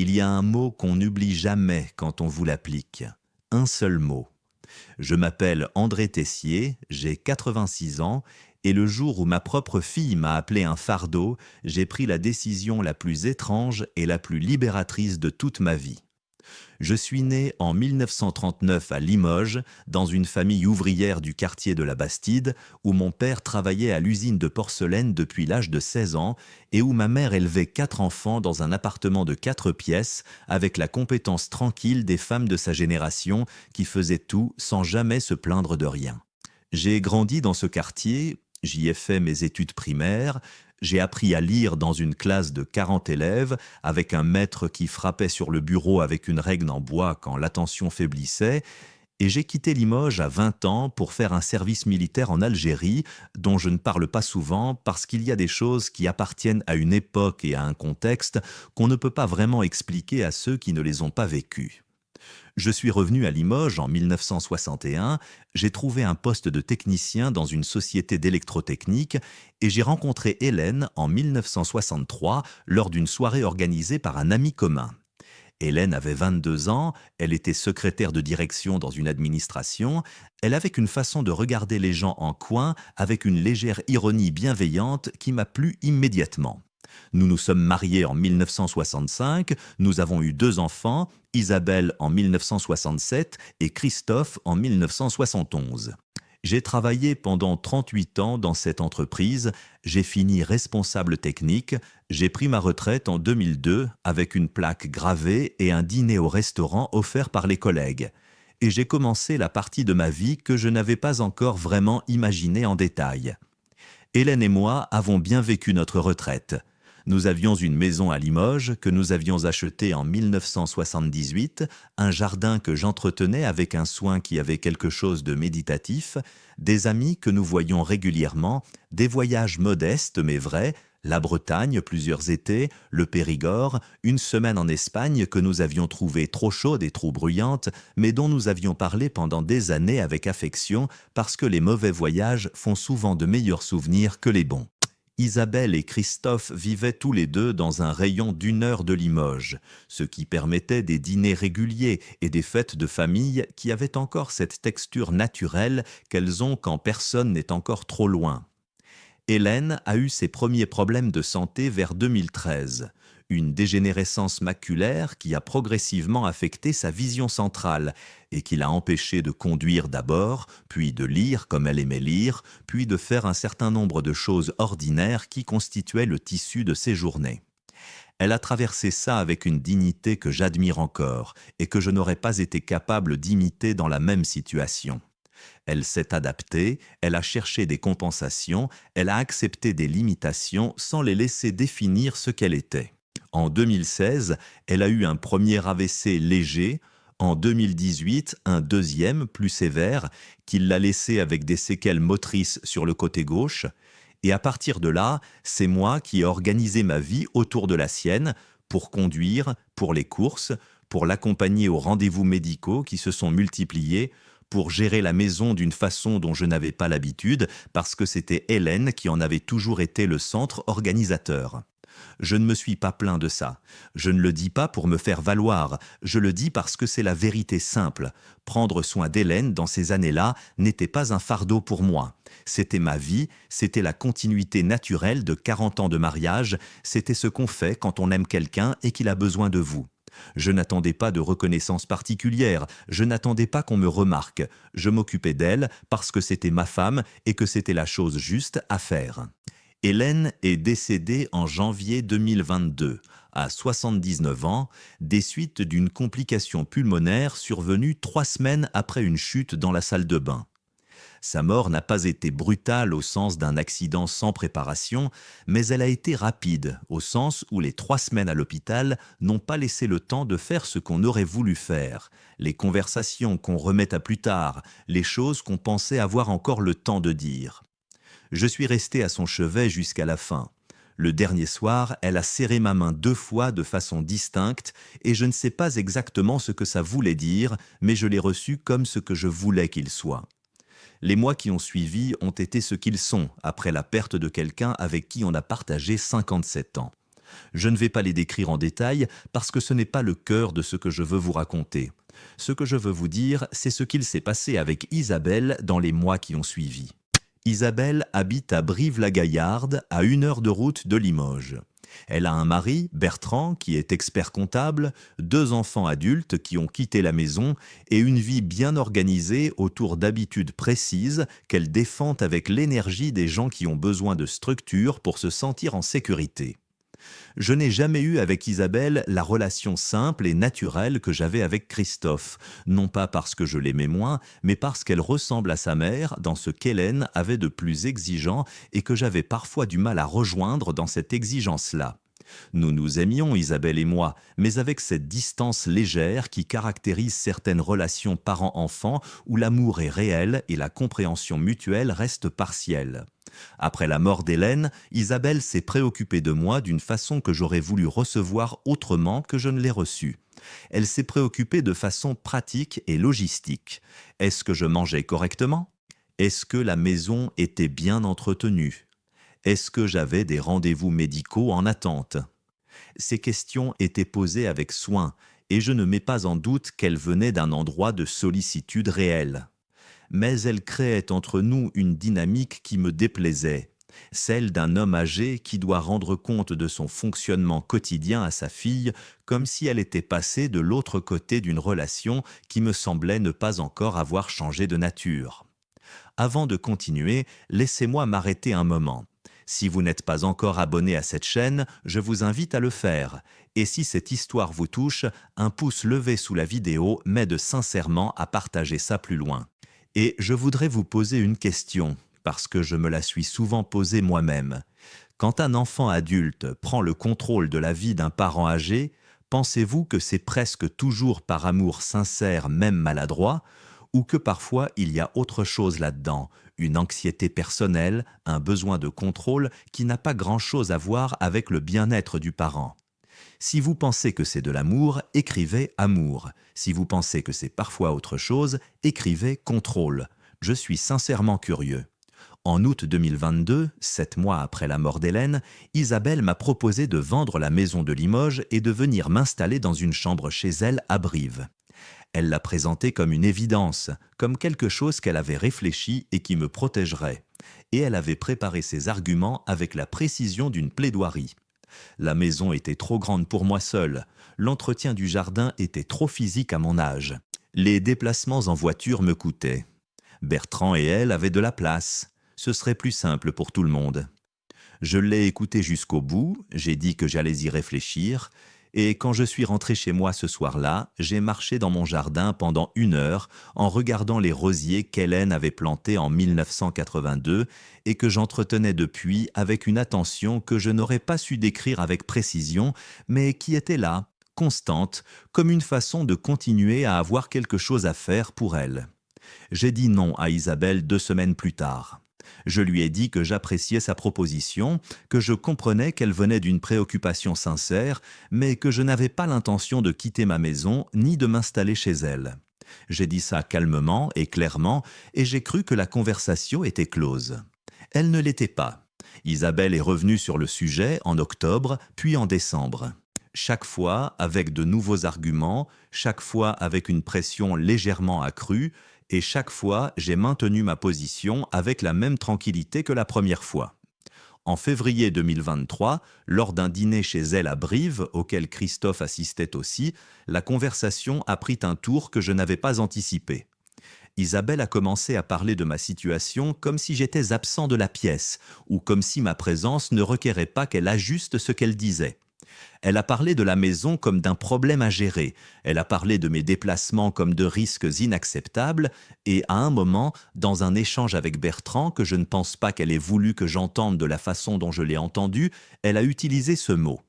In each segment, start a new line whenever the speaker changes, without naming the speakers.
Il y a un mot qu'on n'oublie jamais quand on vous l'applique. Un seul mot. Je m'appelle André Tessier, j'ai 86 ans, et le jour où ma propre fille m'a appelé un fardeau, j'ai pris la décision la plus étrange et la plus libératrice de toute ma vie. Je suis né en 1939 à Limoges, dans une famille ouvrière du quartier de la Bastide, où mon père travaillait à l'usine de porcelaine depuis l'âge de 16 ans et où ma mère élevait 4 enfants dans un appartement de 4 pièces, avec la compétence tranquille des femmes de sa génération qui faisaient tout sans jamais se plaindre de rien. J'ai grandi dans ce quartier, j'y ai fait mes études primaires, j'ai appris à lire dans une classe de 40 élèves, avec un maître qui frappait sur le bureau avec une règle en bois quand l'attention faiblissait, et j'ai quitté Limoges à 20 ans pour faire un service militaire en Algérie, dont je ne parle pas souvent parce qu'il y a des choses qui appartiennent à une époque et à un contexte qu'on ne peut pas vraiment expliquer à ceux qui ne les ont pas vécus. Je suis revenu à Limoges en 1961, j'ai trouvé un poste de technicien dans une société d'électrotechnique et j'ai rencontré Hélène en 1963 lors d'une soirée organisée par un ami commun. Hélène avait 22 ans, elle était secrétaire de direction dans une administration, elle avait une façon de regarder les gens en coin avec une légère ironie bienveillante qui m'a plu immédiatement. Nous nous sommes mariés en 1965, nous avons eu 2 enfants, Isabelle en 1967 et Christophe en 1971. J'ai travaillé pendant 38 ans dans cette entreprise, j'ai fini responsable technique, j'ai pris ma retraite en 2002 avec une plaque gravée et un dîner au restaurant offert par les collègues. Et j'ai commencé la partie de ma vie que je n'avais pas encore vraiment imaginée en détail. Hélène et moi avons bien vécu notre retraite. Nous avions une maison à Limoges que nous avions achetée en 1978, un jardin que j'entretenais avec un soin qui avait quelque chose de méditatif, des amis que nous voyions régulièrement, des voyages modestes mais vrais, la Bretagne plusieurs étés, le Périgord, une semaine en Espagne que nous avions trouvée trop chaude et trop bruyante, mais dont nous avions parlé pendant des années avec affection parce que les mauvais voyages font souvent de meilleurs souvenirs que les bons. Isabelle et Christophe vivaient tous les deux dans un rayon d'1 heure de Limoges, ce qui permettait des dîners réguliers et des fêtes de famille qui avaient encore cette texture naturelle qu'elles ont quand personne n'est encore trop loin. Hélène a eu ses premiers problèmes de santé vers 2013, une dégénérescence maculaire qui a progressivement affecté sa vision centrale et qui l'a empêchée de conduire d'abord, puis de lire comme elle aimait lire, puis de faire un certain nombre de choses ordinaires qui constituaient le tissu de ses journées. Elle a traversé ça avec une dignité que j'admire encore et que je n'aurais pas été capable d'imiter dans la même situation. Elle s'est adaptée, elle a cherché des compensations, elle a accepté des limitations sans les laisser définir ce qu'elle était. En 2016, elle a eu un premier AVC léger, en 2018 un deuxième, plus sévère, qui l'a laissé avec des séquelles motrices sur le côté gauche, et à partir de là, c'est moi qui ai organisé ma vie autour de la sienne, pour conduire, pour les courses, pour l'accompagner aux rendez-vous médicaux qui se sont multipliés, pour gérer la maison d'une façon dont je n'avais pas l'habitude, parce que c'était Hélène qui en avait toujours été le centre organisateur. Je ne me suis pas plaint de ça. Je ne le dis pas pour me faire valoir, je le dis parce que c'est la vérité simple. Prendre soin d'Hélène dans ces années-là n'était pas un fardeau pour moi. C'était ma vie, c'était la continuité naturelle de 40 ans de mariage, c'était ce qu'on fait quand on aime quelqu'un et qu'il a besoin de vous. Je n'attendais pas de reconnaissance particulière, je n'attendais pas qu'on me remarque. Je m'occupais d'elle parce que c'était ma femme et que c'était la chose juste à faire. Hélène est décédée en janvier 2022, à 79 ans, des suites d'une complication pulmonaire survenue 3 semaines après une chute dans la salle de bain. Sa mort n'a pas été brutale au sens d'un accident sans préparation, mais elle a été rapide, au sens où les 3 semaines à l'hôpital n'ont pas laissé le temps de faire ce qu'on aurait voulu faire, les conversations qu'on remet à plus tard, les choses qu'on pensait avoir encore le temps de dire. Je suis resté à son chevet jusqu'à la fin. Le dernier soir, elle a serré ma main 2 fois de façon distincte et je ne sais pas exactement ce que ça voulait dire, mais je l'ai reçu comme ce que je voulais qu'il soit. Les mois qui ont suivi ont été ce qu'ils sont après la perte de quelqu'un avec qui on a partagé 57 ans. Je ne vais pas les décrire en détail parce que ce n'est pas le cœur de ce que je veux vous raconter. Ce que je veux vous dire, c'est ce qu'il s'est passé avec Isabelle dans les mois qui ont suivi. Isabelle habite à Brive-la-Gaillarde, à 1 heure de route de Limoges. Elle a un mari, Bertrand, qui est expert comptable, 2 enfants adultes qui ont quitté la maison et une vie bien organisée autour d'habitudes précises qu'elle défend avec l'énergie des gens qui ont besoin de structure pour se sentir en sécurité. Je n'ai jamais eu avec Isabelle la relation simple et naturelle que j'avais avec Christophe, non pas parce que je l'aimais moins, mais parce qu'elle ressemble à sa mère dans ce qu'Hélène avait de plus exigeant et que j'avais parfois du mal à rejoindre dans cette exigence-là. Nous nous aimions, Isabelle et moi, mais avec cette distance légère qui caractérise certaines relations parents-enfants où l'amour est réel et la compréhension mutuelle reste partielle. Après la mort d'Hélène, Isabelle s'est préoccupée de moi d'une façon que j'aurais voulu recevoir autrement que je ne l'ai reçue. Elle s'est préoccupée de façon pratique et logistique. Est-ce que je mangeais correctement? Est-ce que la maison était bien entretenue? Est-ce que j'avais des rendez-vous médicaux en attente? Ces questions étaient posées avec soin, et je ne mets pas en doute qu'elles venaient d'un endroit de sollicitude réelle. Mais elles créaient entre nous une dynamique qui me déplaisait, celle d'un homme âgé qui doit rendre compte de son fonctionnement quotidien à sa fille, comme si elle était passée de l'autre côté d'une relation qui me semblait ne pas encore avoir changé de nature. Avant de continuer, laissez-moi m'arrêter un moment. Si vous n'êtes pas encore abonné à cette chaîne, je vous invite à le faire. Et si cette histoire vous touche, un pouce levé sous la vidéo m'aide sincèrement à partager ça plus loin. Et je voudrais vous poser une question, parce que je me la suis souvent posée moi-même. Quand un enfant adulte prend le contrôle de la vie d'un parent âgé, pensez-vous que c'est presque toujours par amour sincère, même maladroit, ou que parfois il y a autre chose là-dedans, une anxiété personnelle, un besoin de contrôle qui n'a pas grand-chose à voir avec le bien-être du parent? Si vous pensez que c'est de l'amour, écrivez amour. Si vous pensez que c'est parfois autre chose, écrivez contrôle. Je suis sincèrement curieux. En août 2022, 7 mois après la mort d'Hélène, Isabelle m'a proposé de vendre la maison de Limoges et de venir m'installer dans une chambre chez elle à Brive. Elle l'a présenté comme une évidence, comme quelque chose qu'elle avait réfléchi et qui me protégerait. Et elle avait préparé ses arguments avec la précision d'une plaidoirie. La maison était trop grande pour moi seul. L'entretien du jardin était trop physique à mon âge. Les déplacements en voiture me coûtaient. Bertrand et elle avaient de la place. Ce serait plus simple pour tout le monde. Je l'ai écouté jusqu'au bout, j'ai dit que j'allais y réfléchir, et quand je suis rentré chez moi ce soir-là, j'ai marché dans mon jardin pendant 1 heure en regardant les rosiers qu'Hélène avait plantés en 1982 et que j'entretenais depuis avec une attention que je n'aurais pas su décrire avec précision, mais qui était là, constante, comme une façon de continuer à avoir quelque chose à faire pour elle. J'ai dit non à Isabelle 2 semaines plus tard. Je lui ai dit que j'appréciais sa proposition, que je comprenais qu'elle venait d'une préoccupation sincère, mais que je n'avais pas l'intention de quitter ma maison ni de m'installer chez elle. J'ai dit ça calmement et clairement, et j'ai cru que la conversation était close. Elle ne l'était pas. Isabelle est revenue sur le sujet en octobre, puis en décembre. Chaque fois avec de nouveaux arguments, chaque fois avec une pression légèrement accrue, et chaque fois j'ai maintenu ma position avec la même tranquillité que la première fois. En février 2023, lors d'un dîner chez elle à Brive, auquel Christophe assistait aussi, la conversation a pris un tour que je n'avais pas anticipé. Isabelle a commencé à parler de ma situation comme si j'étais absent de la pièce, ou comme si ma présence ne requérait pas qu'elle ajuste ce qu'elle disait. Elle a parlé de la maison comme d'un problème à gérer, elle a parlé de mes déplacements comme de risques inacceptables, et à un moment, dans un échange avec Bertrand que je ne pense pas qu'elle ait voulu que j'entende de la façon dont je l'ai entendu, elle a utilisé ce mot.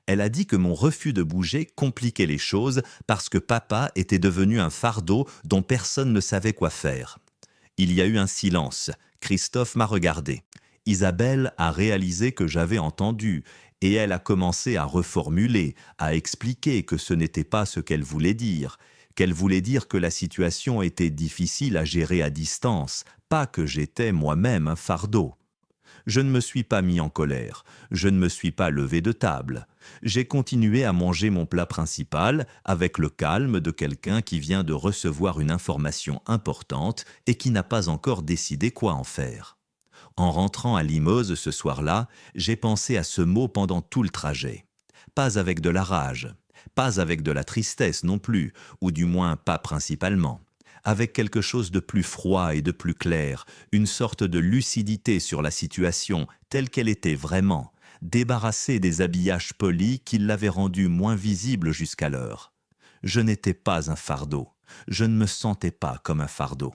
Elle a dit que mon refus de bouger compliquait les choses parce que papa était devenu un fardeau dont personne ne savait quoi faire. Il y a eu un silence. Christophe m'a regardé. Isabelle a réalisé que j'avais entendu et elle a commencé à reformuler, à expliquer que ce n'était pas ce qu'elle voulait dire que la situation était difficile à gérer à distance, pas que j'étais moi-même un fardeau. Je ne me suis pas mis en colère, je ne me suis pas levé de table. J'ai continué à manger mon plat principal avec le calme de quelqu'un qui vient de recevoir une information importante et qui n'a pas encore décidé quoi en faire. En rentrant à Limoges ce soir-là, j'ai pensé à ce mot pendant tout le trajet. Pas avec de la rage, pas avec de la tristesse non plus, ou du moins pas principalement. Avec quelque chose de plus froid et de plus clair, une sorte de lucidité sur la situation telle qu'elle était vraiment, débarrassée des habillages polis qui l'avaient rendue moins visible jusqu'alors. Je n'étais pas un fardeau, je ne me sentais pas comme un fardeau.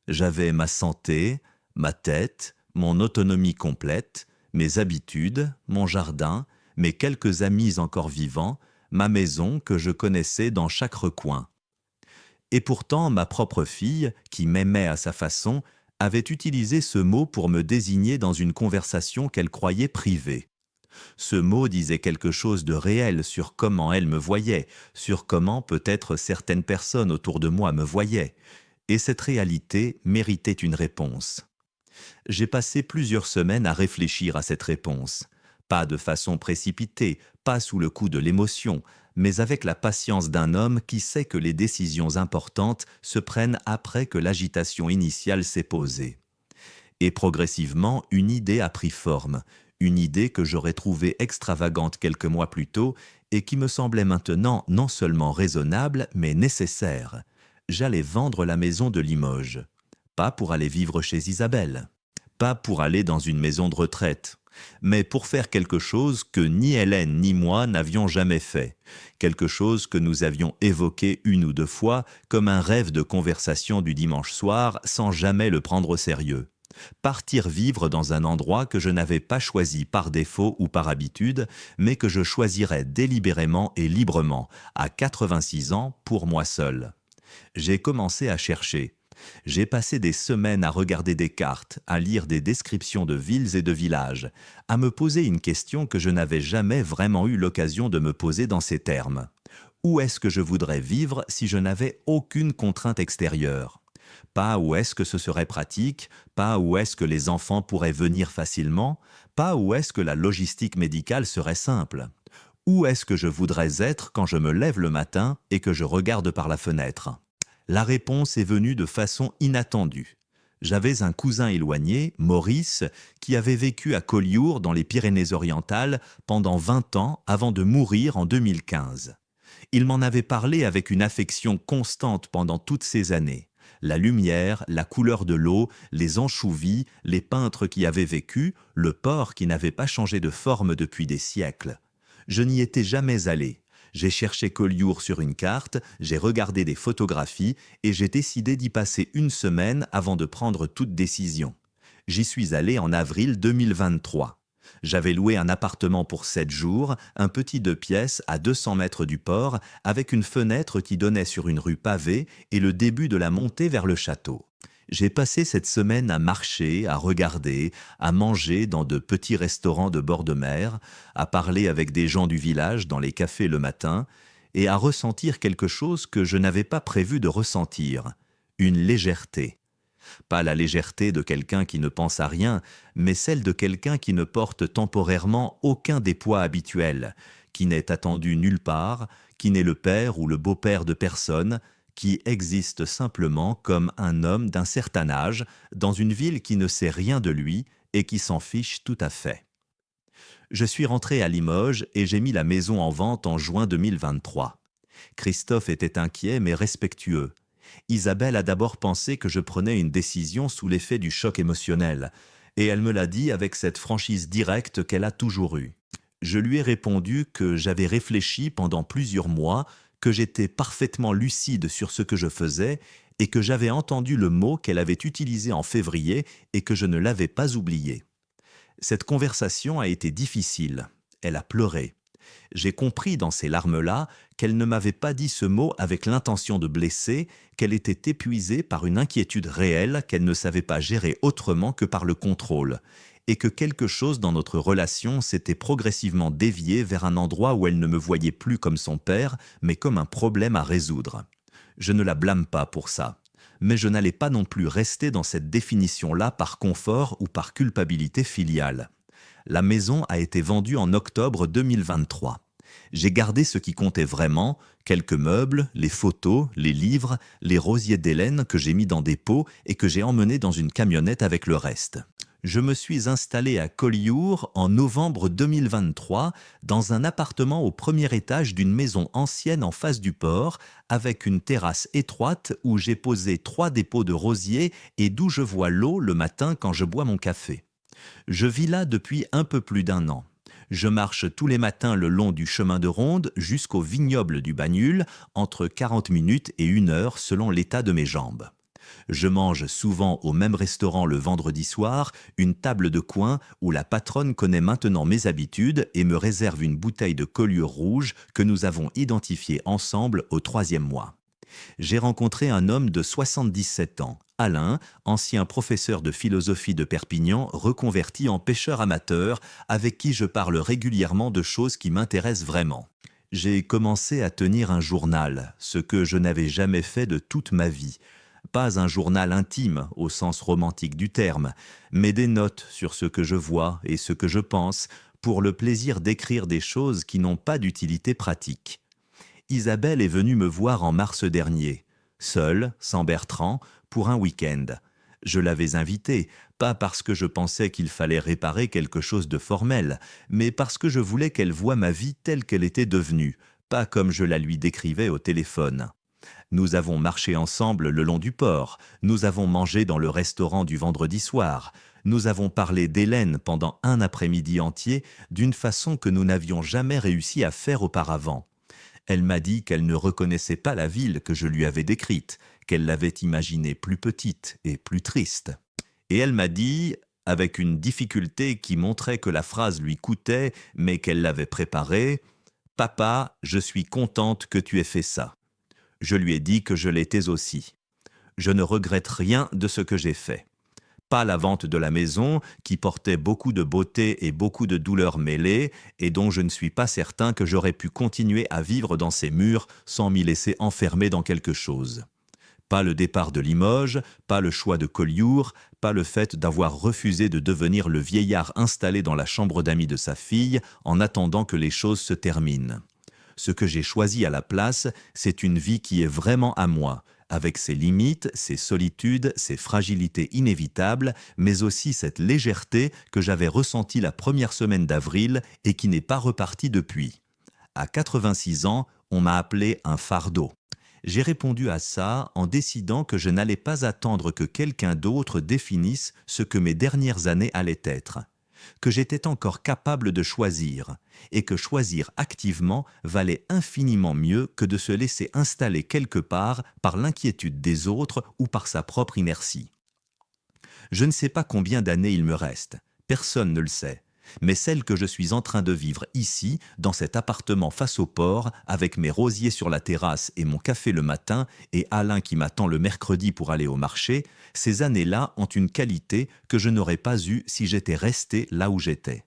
J'avais ma santé, ma tête, mon autonomie complète, mes habitudes, mon jardin, mes quelques amis encore vivants, ma maison que je connaissais dans chaque recoin. Et pourtant, ma propre fille, qui m'aimait à sa façon, avait utilisé ce mot pour me désigner dans une conversation qu'elle croyait privée. Ce mot disait quelque chose de réel sur comment elle me voyait, sur comment peut-être certaines personnes autour de moi me voyaient. Et cette réalité méritait une réponse. J'ai passé plusieurs semaines à réfléchir à cette réponse. Pas de façon précipitée, pas sous le coup de l'émotion, mais avec la patience d'un homme qui sait que les décisions importantes se prennent après que l'agitation initiale s'est posée. Et progressivement, une idée a pris forme, une idée que j'aurais trouvée extravagante quelques mois plus tôt et qui me semblait maintenant non seulement raisonnable, mais nécessaire. J'allais vendre la maison de Limoges. Pas pour aller vivre chez Isabelle, pas pour aller dans une maison de retraite, mais pour faire quelque chose que ni Hélène ni moi n'avions jamais fait, quelque chose que nous avions évoqué une ou deux fois comme un rêve de conversation du dimanche soir sans jamais le prendre au sérieux. Partir vivre dans un endroit que je n'avais pas choisi par défaut ou par habitude, mais que je choisirais délibérément et librement, à 86 ans, pour moi seul. J'ai commencé à chercher. J'ai passé des semaines à regarder des cartes, à lire des descriptions de villes et de villages, à me poser une question que je n'avais jamais vraiment eu l'occasion de me poser dans ces termes. Où est-ce que je voudrais vivre si je n'avais aucune contrainte extérieure ? Pas où est-ce que ce serait pratique, pas où est-ce que les enfants pourraient venir facilement, pas où est-ce que la logistique médicale serait simple. Où est-ce que je voudrais être quand je me lève le matin et que je regarde par la fenêtre ? La réponse est venue de façon inattendue. J'avais un cousin éloigné, Maurice, qui avait vécu à Collioure dans les Pyrénées-Orientales pendant 20 ans avant de mourir en 2015. Il m'en avait parlé avec une affection constante pendant toutes ces années. La lumière, la couleur de l'eau, les anchovies, les peintres qui avaient vécu, le port qui n'avait pas changé de forme depuis des siècles. Je n'y étais jamais allé. J'ai cherché Collioure sur une carte, j'ai regardé des photographies et j'ai décidé d'y passer une semaine avant de prendre toute décision. J'y suis allé en avril 2023. J'avais loué un appartement pour 7 jours, un petit 2 pièces à 200 mètres du port, avec une fenêtre qui donnait sur une rue pavée et le début de la montée vers le château. J'ai passé cette semaine à marcher, à regarder, à manger dans de petits restaurants de bord de mer, à parler avec des gens du village dans les cafés le matin, et à ressentir quelque chose que je n'avais pas prévu de ressentir, une légèreté. Pas la légèreté de quelqu'un qui ne pense à rien, mais celle de quelqu'un qui ne porte temporairement aucun des poids habituels, qui n'est attendu nulle part, qui n'est le père ou le beau-père de personne, qui existe simplement comme un homme d'un certain âge dans une ville qui ne sait rien de lui et qui s'en fiche tout à fait. Je suis rentré à Limoges et j'ai mis la maison en vente en juin 2023. Christophe était inquiet mais respectueux. Isabelle a d'abord pensé que je prenais une décision sous l'effet du choc émotionnel, et elle me l'a dit avec cette franchise directe qu'elle a toujours eue. Je lui ai répondu que j'avais réfléchi pendant plusieurs mois, que j'étais parfaitement lucide sur ce que je faisais et que j'avais entendu le mot qu'elle avait utilisé en février et que je ne l'avais pas oublié. Cette conversation a été difficile. Elle a pleuré. J'ai compris dans ces larmes-là qu'elle ne m'avait pas dit ce mot avec l'intention de blesser, qu'elle était épuisée par une inquiétude réelle qu'elle ne savait pas gérer autrement que par le contrôle, et que quelque chose dans notre relation s'était progressivement dévié vers un endroit où elle ne me voyait plus comme son père, mais comme un problème à résoudre. Je ne la blâme pas pour ça, mais je n'allais pas non plus rester dans cette définition-là par confort ou par culpabilité filiale. La maison a été vendue en octobre 2023. J'ai gardé ce qui comptait vraiment, quelques meubles, les photos, les livres, les rosiers d'Hélène que j'ai mis dans des pots et que j'ai emmenés dans une camionnette avec le reste. Je me suis installé à Collioure en novembre 2023 dans un appartement au premier étage d'une maison ancienne en face du port avec une terrasse étroite où j'ai posé 3 dépôts de rosiers et d'où je vois l'eau le matin quand je bois mon café. Je vis là depuis un peu plus d'1 an. Je marche tous les matins le long du chemin de ronde jusqu'au vignoble du Bagnul, entre 40 minutes et 1 heure selon l'état de mes jambes. Je mange souvent au même restaurant le vendredi soir, une table de coin où la patronne connaît maintenant mes habitudes et me réserve une bouteille de Collioure rouge que nous avons identifiée ensemble au 3e mois. J'ai rencontré un homme de 77 ans, Alain, ancien professeur de philosophie de Perpignan, reconverti en pêcheur amateur, avec qui je parle régulièrement de choses qui m'intéressent vraiment. J'ai commencé à tenir un journal, ce que je n'avais jamais fait de toute ma vie. Pas un journal intime au sens romantique du terme, mais des notes sur ce que je vois et ce que je pense, pour le plaisir d'écrire des choses qui n'ont pas d'utilité pratique. Isabelle est venue me voir en mars dernier, seule, sans Bertrand, pour un week-end. Je l'avais invitée, pas parce que je pensais qu'il fallait réparer quelque chose de formel, mais parce que je voulais qu'elle voie ma vie telle qu'elle était devenue, pas comme je la lui décrivais au téléphone. Nous avons marché ensemble le long du port, nous avons mangé dans le restaurant du vendredi soir, nous avons parlé d'Hélène pendant un après-midi entier d'une façon que nous n'avions jamais réussi à faire auparavant. Elle m'a dit qu'elle ne reconnaissait pas la ville que je lui avais décrite, qu'elle l'avait imaginée plus petite et plus triste. Et elle m'a dit, avec une difficulté qui montrait que la phrase lui coûtait, mais qu'elle l'avait préparée, « Papa, je suis contente que tu aies fait ça. » Je lui ai dit que je l'étais aussi. Je ne regrette rien de ce que j'ai fait. Pas la vente de la maison, qui portait beaucoup de beauté et beaucoup de douleur mêlées, et dont je ne suis pas certain que j'aurais pu continuer à vivre dans ces murs sans m'y laisser enfermer dans quelque chose. Pas le départ de Limoges, pas le choix de Collioure, pas le fait d'avoir refusé de devenir le vieillard installé dans la chambre d'amis de sa fille en attendant que les choses se terminent. Ce que j'ai choisi à la place, c'est une vie qui est vraiment à moi, avec ses limites, ses solitudes, ses fragilités inévitables, mais aussi cette légèreté que j'avais ressentie la première semaine d'avril et qui n'est pas repartie depuis. À 86 ans, on m'a appelé un fardeau. J'ai répondu à ça en décidant que je n'allais pas attendre que quelqu'un d'autre définisse ce que mes dernières années allaient être, que j'étais encore capable de choisir, et que choisir activement valait infiniment mieux que de se laisser installer quelque part par l'inquiétude des autres ou par sa propre inertie. Je ne sais pas combien d'années il me reste, personne ne le sait, mais celle que je suis en train de vivre ici, dans cet appartement face au port, avec mes rosiers sur la terrasse et mon café le matin, et Alain qui m'attend le mercredi pour aller au marché, ces années-là ont une qualité que je n'aurais pas eue si j'étais resté là où j'étais.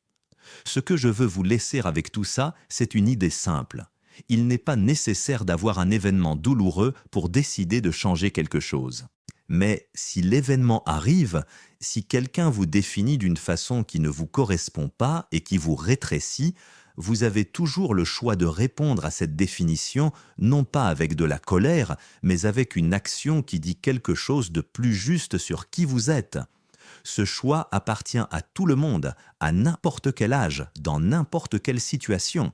Ce que je veux vous laisser avec tout ça, c'est une idée simple. Il n'est pas nécessaire d'avoir un événement douloureux pour décider de changer quelque chose. Mais si l'événement arrive, si quelqu'un vous définit d'une façon qui ne vous correspond pas et qui vous rétrécit, vous avez toujours le choix de répondre à cette définition, non pas avec de la colère, mais avec une action qui dit quelque chose de plus juste sur qui vous êtes. Ce choix appartient à tout le monde, à n'importe quel âge, dans n'importe quelle situation.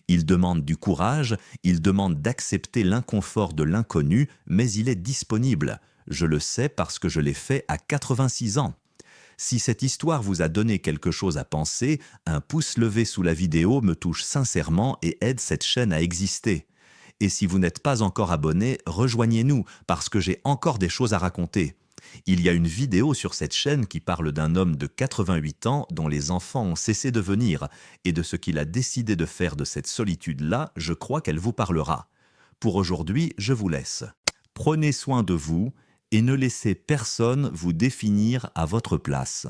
Il demande du courage, il demande d'accepter l'inconfort de l'inconnu, mais il est disponible. Je le sais parce que je l'ai fait à 86 ans. Si cette histoire vous a donné quelque chose à penser, un pouce levé sous la vidéo me touche sincèrement et aide cette chaîne à exister. Et si vous n'êtes pas encore abonné, rejoignez-nous parce que j'ai encore des choses à raconter. Il y a une vidéo sur cette chaîne qui parle d'un homme de 88 ans dont les enfants ont cessé de venir et de ce qu'il a décidé de faire de cette solitude-là, je crois qu'elle vous parlera. Pour aujourd'hui, je vous laisse. Prenez soin de vous et ne laissez personne vous définir à votre place.